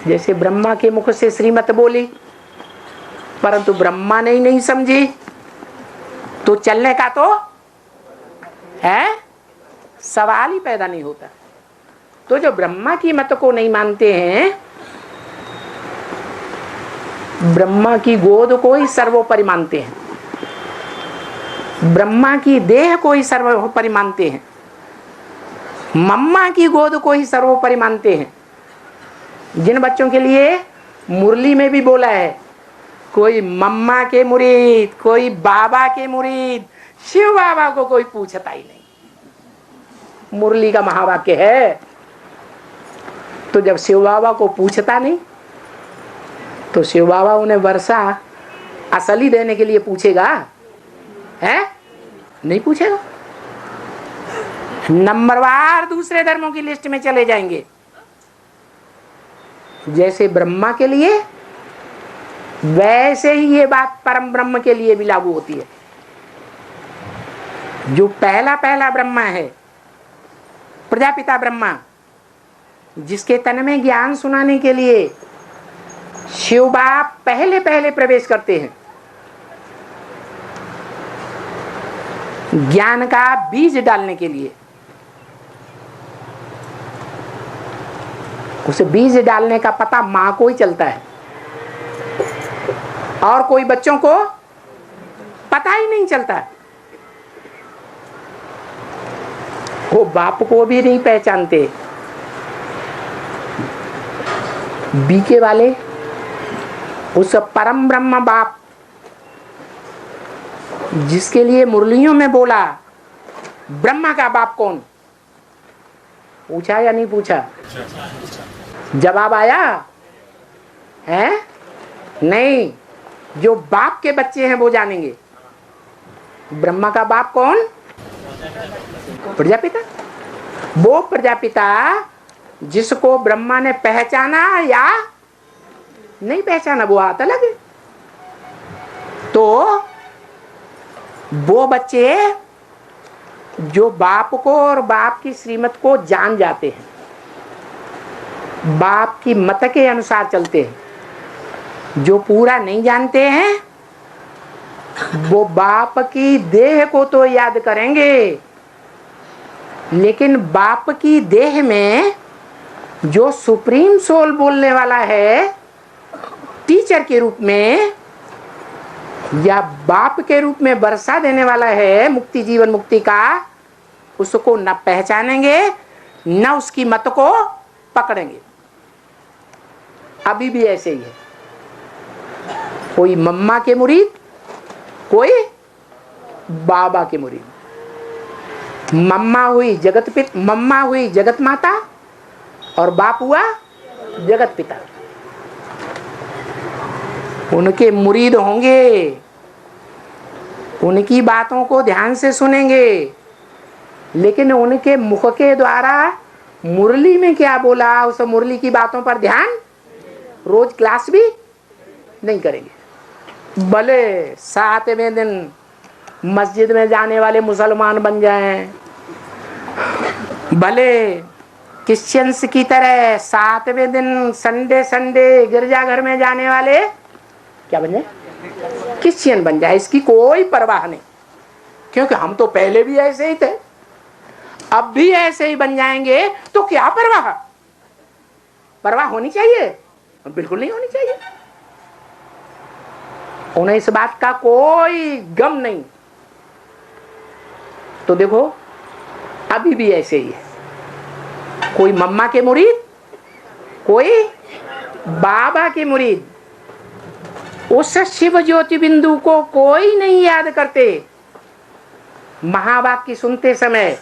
जैसे ब्रह्मा के मुख से श्रीमत बोली, परंतु ब्रह्मा ने ही नहीं समझी, तो चलने का तो है सवाल ही पैदा नहीं होता। तो जो ब्रह्मा की मत को नहीं मानते हैं, ब्रह्मा की गोद को ही सर्वोपरि मानते हैं, ब्रह्मा की देह को ही सर्वोपरि मानते हैं, मम्मा की गोद को ही सर्वोपरि मानते हैं। जिन बच्चों के लिए मुरली में भी बोला है, कोई मम्मा के मुरीद, कोई बाबा के मुरीद, शिव बाबा को कोई पूछता ही नहीं। मुरली का महावाक्य है। तो जब शिव बाबा को पूछता नहीं, तो शिव बाबा उन्हें वर्षा असली देने के लिए पूछेगा? है नहीं पूछेगा। नंबरवार दूसरे धर्मों की लिस्ट में चले जाएंगे। जैसे ब्रह्मा के लिए, वैसे ही ये बात परम ब्रह्म के लिए भी लागू होती है। जो पहला पहला ब्रह्मा है, प्रजापिता ब्रह्मा, जिसके तन में ज्ञान सुनाने के लिए शिव बाप पहले पहले प्रवेश करते हैं, ज्ञान का बीज डालने के लिए। उसे बीज डालने का पता मां को ही चलता है, और कोई बच्चों को पता ही नहीं चलता। वो बाप को भी नहीं पहचानते। बीके वाले उस परम ब्रह्म बाप जिसके लिए मुरलियों में बोला, ब्रह्मा का बाप कौन? पूछा या नहीं पूछा? जवाब आया है? नहीं। जो बाप के बच्चे हैं वो जानेंगे ब्रह्मा का बाप कौन? प्रजापिता। वो प्रजापिता जिसको ब्रह्मा ने पहचाना या नहीं पहचाना, वो आता अलग है। तो वो बच्चे जो बाप को और बाप की श्रीमत को जान जाते हैं, बाप की मत के अनुसार चलते हैं। जो पूरा नहीं जानते हैं, वो बाप की देह को तो याद करेंगे, लेकिन बाप की देह में जो सुप्रीम सोल बोलने वाला है, टीचर के रूप में या बाप के रूप में वर्षा देने वाला है मुक्ति, जीवन मुक्ति का, उसको न पहचानेंगे न उसकी मत को पकड़ेंगे। अभी भी ऐसे ही है। कोई मम्मा के मुरीद, कोई बाबा के मुरीद। मम्मा हुई मम्मा हुई जगत माता और बाप हुआ जगत पिता। उनके मुरीद होंगे, उनकी बातों को ध्यान से सुनेंगे, लेकिन उनके मुख के द्वारा मुरली में क्या बोला उस मुरली की बातों पर ध्यान रोज क्लास भी नहीं करेंगे। भले 7वें दिन मस्जिद में जाने वाले मुसलमान बन जाएं, भले क्रिश्चियंस की तरह 7वें दिन संडे गिरजाघर में जाने वाले क्या बन जाए? क्रिश्चियन बन जाए। इसकी कोई परवाह नहीं, क्योंकि हम तो पहले भी ऐसे ही थे, अब भी ऐसे ही बन जाएंगे, तो क्या परवाह? परवाह होनी चाहिए? बिल्कुल नहीं होनी चाहिए। उन्हें इस बात का कोई गम नहीं। तो देखो अभी भी ऐसे ही है। कोई मम्मा के मुरीद, कोई बाबा के मुरीद। उस शिव ज्योति बिंदु को कोई नहीं याद करते। महावाक्य सुनते समय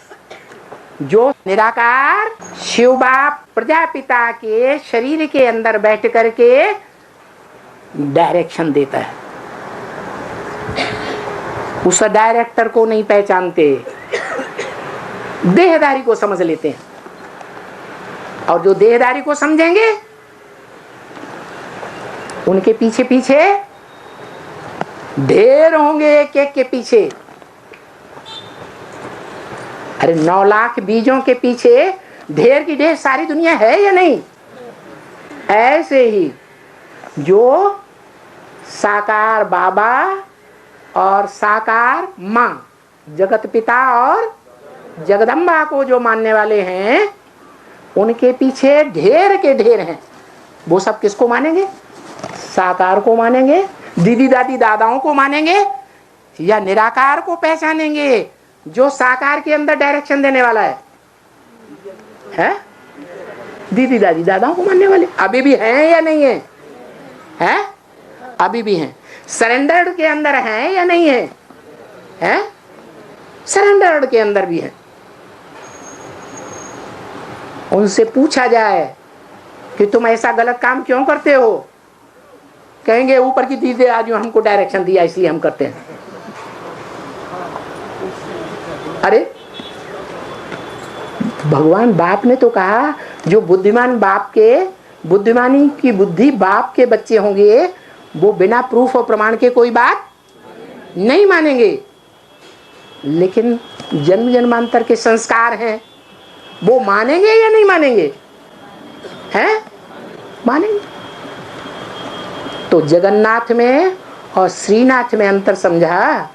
जो निराकार शिव बाप प्रजापिता के शरीर के अंदर बैठ करके डायरेक्शन देता है, उस डायरेक्टर को नहीं पहचानते, देहदारी को समझ लेते हैं। और जो देहदारी को समझेंगे उनके पीछे पीछे ढेर होंगे, एक एक के पीछे। अरे 9 लाख बीजों के पीछे ढेर की ढेर सारी दुनिया है या नहीं? ऐसे ही जो साकार बाबा और साकार माँ, जगत पिता और जगदम्बा को जो मानने वाले हैं, उनके पीछे ढेर के ढेर हैं। वो सब किसको मानेंगे? साकार को मानेंगे, दीदी दादी दादाओं को मानेंगे, या निराकार को पहचानेंगे जो साकार के अंदर डायरेक्शन देने वाला है? दीदी दादी दादाओं को मानने वाले अभी भी हैं या नहीं है? हैं? अभी भी हैं। सरेंडर्ड के अंदर हैं या नहीं है? हैं? सरेंडर्ड के अंदर भी हैं। उनसे पूछा जाए कि तुम ऐसा गलत काम क्यों करते हो, कहेंगे ऊपर की दीदी आज हमको डायरेक्शन दिया इसलिए हम करते हैं। अरे भगवान बाप ने तो कहा जो बुद्धिमान बाप के, बुद्धिमानी की बुद्धि बाप के बच्चे होंगे वो बिना प्रूफ और प्रमाण के कोई बात नहीं मानेंगे। लेकिन जन्म जन्मांतर के संस्कार हैं, वो मानेंगे या नहीं मानेंगे? हैं? मानेंगे। तो जगन्नाथ में और श्रीनाथ में अंतर समझा?